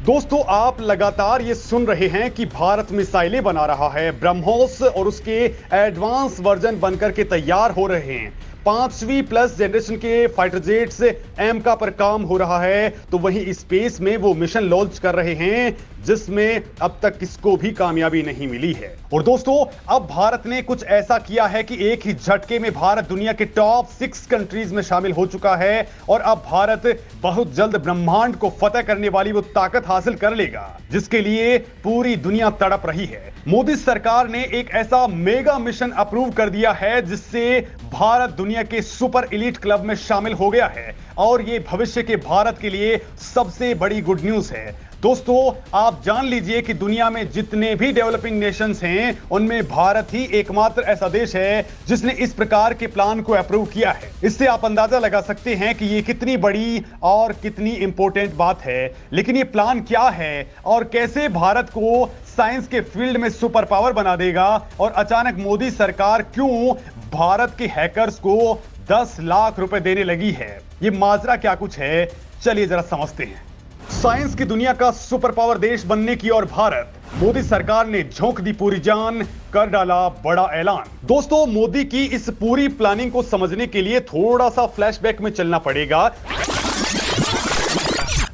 दोस्तों, आप लगातार ये सुन रहे हैं कि भारत मिसाइलें बना रहा है। ब्रह्मोस और उसके एडवांस वर्जन बनकर के तैयार हो रहे हैं। 5वीं प्लस जनरेशन के फाइटर जेट्स एमका पर काम हो रहा है, तो वहीं स्पेस में वो मिशन लॉन्च कर रहे हैं जिसमें अब तक किसको भी कामयाबी नहीं मिली है। और दोस्तों, अब भारत ने कुछ ऐसा किया है कि एक ही झटके में भारत दुनिया के टॉप 6 कंट्रीज में शामिल हो चुका है और अब भारत बहुत जल्द ब्रह्मांड को फतेह करने वाली वो ताकत हासिल कर लेगा जिसके लिए पूरी दुनिया तड़प रही है। मोदी सरकार ने एक ऐसा मेगा मिशन अप्रूव कर दिया है जिससे भारत दुनिया के सुपर एलीट क्लब में शामिल हो गया है और ये भविष्य के भारत के लिए सबसे बड़ी गुड न्यूज है। दोस्तों, आप जान लीजिए कि दुनिया में जितने भी डेवलपिंग नेशंस हैं उनमें भारत ही एकमात्र ऐसा देश है जिसने इस प्रकार के प्लान को अप्रूव किया है। इससे आप अंदाजा लगा सकते हैं कि ये कितनी बड़ी और कितनी इंपॉर्टेंट बात है। लेकिन ये प्लान क्या है और कैसे भारत को साइंस के फील्ड में सुपर पावर बना देगा और अचानक मोदी सरकार क्यों भारत के हैकर्स को 10 लाख रुपए देने लगी है, ये माजरा क्या कुछ है, चलिए जरा समझते हैं। साइंस की दुनिया का सुपर पावर देश बनने की ओर भारत, मोदी सरकार ने झोंक दी पूरी जान, कर डाला बड़ा ऐलान। दोस्तों, मोदी की इस पूरी प्लानिंग को समझने के लिए थोड़ा सा फ्लैशबैक में चलना पड़ेगा।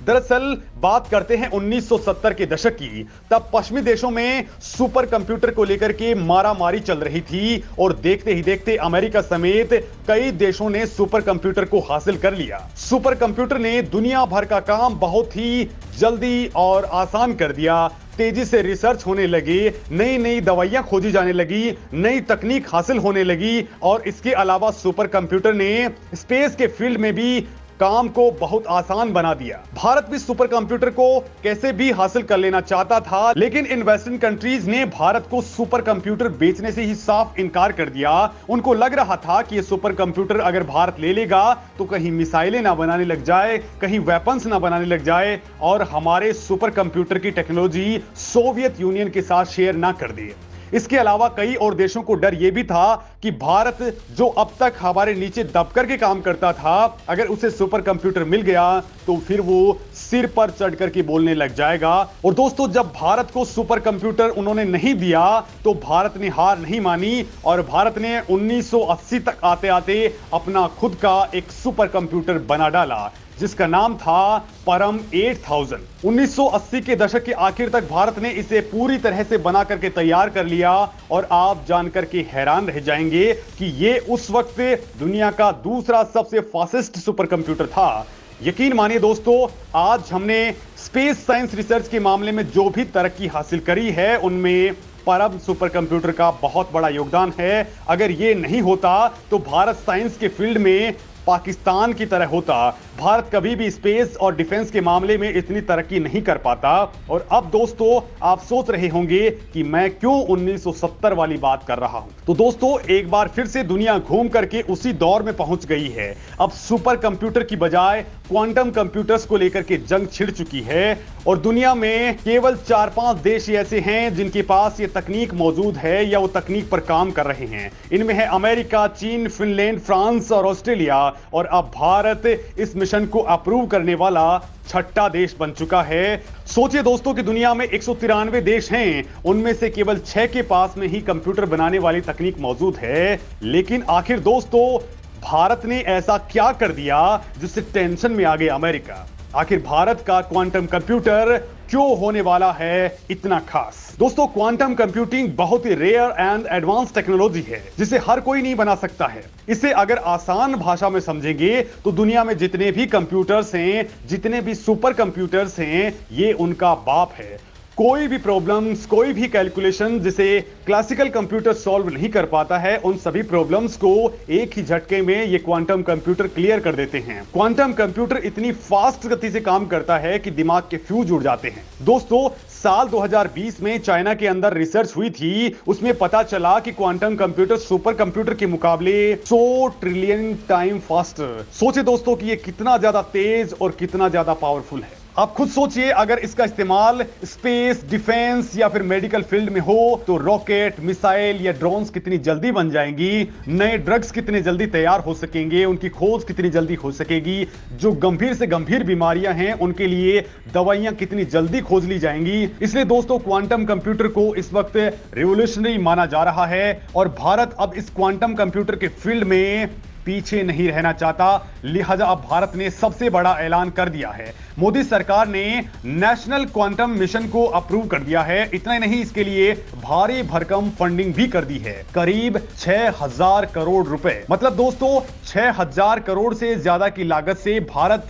दरअसल बात करते हैं 1970 के दशक की। तब पश्चिमी देशों में सुपर कंप्यूटर को लेकर के मारामारी चल रही थी और देखते ही देखते अमेरिका समेत कई देशों ने सुपर कंप्यूटर को हासिल कर लिया। सुपर कंप्यूटर ने दुनिया भर का काम बहुत ही जल्दी और आसान कर दिया। तेजी से रिसर्च होने लगी, नई नई दवाइयां खोजी जाने लगी, नई तकनीक हासिल होने लगी और इसके अलावा सुपर कंप्यूटर ने स्पेस के फील्ड में भी काम को बहुत आसान बना दिया। भारत भी सुपर कंप्यूटर को कैसे भी हासिल कर लेना चाहता था, लेकिन इन वेस्टर्न कंट्रीज ने भारत को सुपर कंप्यूटर बेचने से ही साफ इनकार कर दिया। उनको लग रहा था कि ये सुपर कंप्यूटर अगर भारत ले लेगा तो कहीं मिसाइलें ना बनाने लग जाए, कहीं वेपन्स ना बनाने लग जाए और हमारे सुपर कंप्यूटर की टेक्नोलॉजी सोवियत यूनियन के साथ शेयर ना कर दे। इसके अलावा कई और देशों को डर यह भी था कि भारत जो अब तक हमारे नीचे दब करके काम करता था, अगर उसे सुपर कंप्यूटर मिल गया तो फिर वो सिर पर चढ़ करके बोलने लग जाएगा। और दोस्तों, जब भारत को सुपर कंप्यूटर उन्होंने नहीं दिया तो भारत ने हार नहीं मानी और भारत ने 1980 तक आते आते अपना खुद का एक सुपर कंप्यूटर बना डाला जिसका नाम था परम 8000। 1980 के दशक के आखिर तक भारत ने इसे पूरी तरह से बना करके तैयार कर लिया और आप जानकर के हैरान रह जाएंगे कि ये उस वक्त दुनिया का दूसरा सबसे फास्टेस्ट सुपर कंप्यूटर था। यकीन मानिए दोस्तों, आज हमने स्पेस साइंस रिसर्च के मामले में जो भी तरक्की हासिल करी है उनमें परम सुपर कंप्यूटर का बहुत बड़ा योगदान है। अगर ये नहीं होता तो भारत साइंस के फील्ड में पाकिस्तान की तरह होता। भारत कभी भी स्पेस और डिफेंस के मामले में इतनी तरक्की नहीं कर पाता। और अब दोस्तों, आप सोच रहे होंगे कि मैं क्यों 1970 वाली बात कर रहा हूं। तो दोस्तों, एक बार फिर से दुनिया घूम करके उसी दौर में पहुंच गई है। अब सुपर कंप्यूटर की बजाय क्वांटम कंप्यूटर्स को लेकर के जंग छिड़ चुकी है और दुनिया में केवल 4-5 देश ऐसे हैं जिनके पास ये तकनीक मौजूद है या वो तकनीक पर काम कर रहे हैं। इनमें है अमेरिका, चीन, फिनलैंड, फ्रांस और ऑस्ट्रेलिया। और अब भारत इस मिशन को अप्रूव करने वाला 6ठा देश बन चुका है। सोचिए दोस्तों कि दुनिया में 193 देश हैं, उनमें से केवल 6 के पास में ही कंप्यूटर बनाने वाली तकनीक मौजूद है। लेकिन आखिर दोस्तों, भारत ने ऐसा क्या कर दिया जिससे टेंशन में आ गया अमेरिका। आखिर भारत का क्वांटम कंप्यूटर क्यों होने वाला है इतना खास? दोस्तों, क्वांटम कंप्यूटिंग बहुत ही रेयर एंड एडवांस टेक्नोलॉजी है जिसे हर कोई नहीं बना सकता है। इसे अगर आसान भाषा में समझेंगे तो दुनिया में जितने भी कंप्यूटर्स हैं, जितने भी सुपर कंप्यूटर्स हैं, ये उनका बाप है। कोई भी प्रॉब्लम्स, कोई भी कैलकुलेशन जिसे क्लासिकल कंप्यूटर सॉल्व नहीं कर पाता है, उन सभी प्रॉब्लम्स को एक ही झटके में ये क्वांटम कंप्यूटर क्लियर कर देते हैं। क्वांटम कंप्यूटर इतनी फास्ट गति से काम करता है कि दिमाग के फ्यूज उड़ जाते हैं। दोस्तों, साल 2020 में चाइना के अंदर रिसर्च हुई थी, उसमें पता चला कि क्वांटम कंप्यूटर सुपर कंप्यूटर के मुकाबले 100 ट्रिलियन टाइम फास्टर। सोचे दोस्तों कि ये कितना ज्यादा तेज और कितना ज्यादा पावरफुल है। आप खुद सोचिए, अगर इसका इस्तेमाल स्पेस, डिफेंस या फिर मेडिकल फील्ड में हो तो रॉकेट, मिसाइल या ड्रोन्स कितनी जल्दी बन जाएंगी, नए ड्रग्स कितने जल्दी तैयार हो सकेंगे, उनकी खोज कितनी जल्दी हो सकेगी, जो गंभीर से गंभीर बीमारियां हैं उनके लिए दवाइयां कितनी जल्दी खोज ली जाएंगी। इसलिए दोस्तों क्वांटम कंप्यूटर को इस वक्त रिवोल्यूशनरी माना जा रहा है और भारत अब इस क्वांटम कंप्यूटर के फील्ड में पीछे नहीं रहना चाहता। लिहाजा अब भारत ने सबसे बड़ा ऐलान कर दिया है। मोदी सरकार ने नेशनल क्वांटम मिशन को अप्रूव कर दिया है। इतना ही नहीं, इसके लिए भारी भरकम फंडिंग भी कर दी है, करीब 6000 करोड़ रुपए। मतलब दोस्तों 6000 करोड़ से ज्यादा की लागत से भारत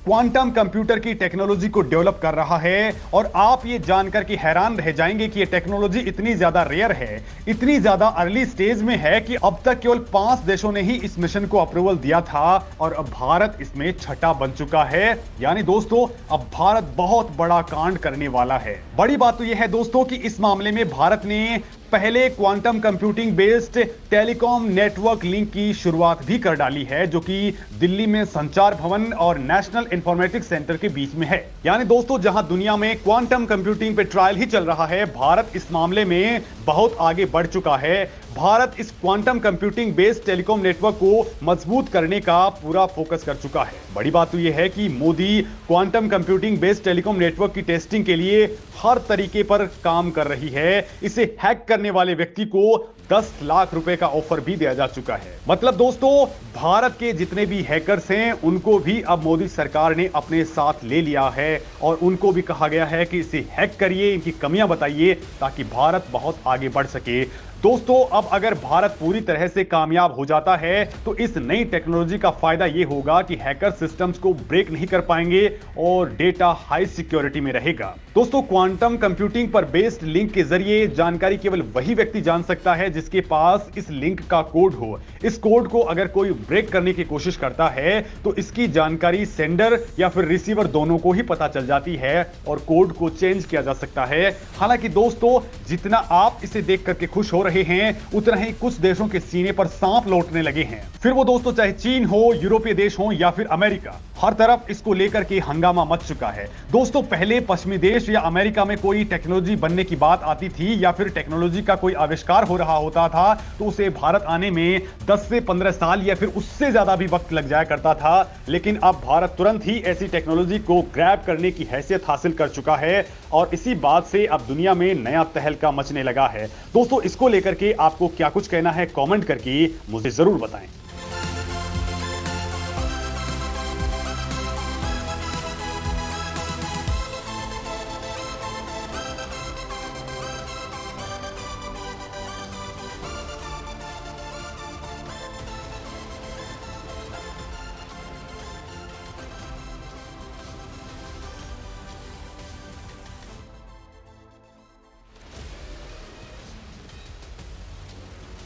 क्वांटम कंप्यूटर की टेक्नोलॉजी को डेवलप कर रहा है। और आप ये जानकर के हैरान रह जाएंगे कि ये टेक्नोलॉजी इतनी ज्यादा रेयर है, इतनी ज्यादा अर्ली स्टेज में है कि अब तक केवल 5 देशों ने ही इस मिशन को अप्रूवल दिया था और अब भारत इसमें छठा बन चुका है। यानी दोस्तों अब भारत बहुत बड़ा कांड करने वाला है। बड़ी बात तो यह है दोस्तों कि इस मामले में भारत ने पहले quantum computing based telecom network link की शुरुआत भी कर डाली है, जो कि दिल्ली में संचार भवन और नेशनल इंफॉर्मेटिक्स सेंटर के बीच में है। यानी दोस्तों जहां दुनिया में क्वांटम कंप्यूटिंग पे ट्रायल ही चल रहा है, भारत इस मामले में बहुत आगे बढ़ चुका है। भारत इस quantum computing based telecom network को मजबूत करने का पूरा फोकस कर चुका है। बड़ी बात तो यह है कि Modi quantum computing based telecom network की टेस्टिंग के लिए हर तरीके पर काम कर रही है। इसे हैक करने वाले व्यक्ति को 10 लाख रुपए का ऑफर भी दिया जा चुका है। मतलब दोस्तों भारत के जितने भी हैकर्स हैं उनको भी अब मोदी सरकार ने अपने साथ ले लिया है और उनको भी कहा गया है कि इसे हैक करिए, इनकी कमियां बताइए ताकि भारत बहुत आगे बढ़ सके। दोस्तों अब अगर भारत पूरी तरह से कामयाब हो जाता है तो इस नई टेक्नोलॉजी का फायदा यह होगा कि हैकर सिस्टम्स को ब्रेक नहीं कर पाएंगे और डेटा हाई सिक्योरिटी में रहेगा। दोस्तों क्वांटम कंप्यूटिंग पर बेस्ड लिंक के जरिए जानकारी केवल वही व्यक्ति जान सकता है जिसके पास इस लिंक का कोड हो। इस कोड को अगर कोई ब्रेक करने की कोशिश करता है तो इसकी जानकारी सेंडर या फिर रिसीवर दोनों को ही पता चल जाती है और कोड को चेंज किया जा सकता है। हालांकि दोस्तों जितना आप इसे देख करके खुश हो रहे हैं उतना ही कुछ देशों के सीने पर सांप लौटने लगे हैं। फिर वो दोस्तों चाहे चीन हो, यूरोपीय देश हो या फिर अमेरिका, हर तरफ इसको लेकर के हंगामा मच चुका है। दोस्तों पहले पश्चिमी देश या अमेरिका में कोई टेक्नोलॉजी बनने की बात आती थी या फिर टेक्नोलॉजी का कोई आविष्कार हो रहा होता था तो उसे भारत आने में 10 से 15 साल या फिर उससे ज्यादा भी वक्त लग जाया करता था। लेकिन अब भारत तुरंत ही ऐसी टेक्नोलॉजी को ग्रैब करने की हैसियत हासिल कर चुका है और इसी बात से अब दुनिया में नया तहलका मचने लगा है। दोस्तों इसको लेकर के आपको क्या कुछ कहना है कमेंट करके मुझे जरूर बताएं।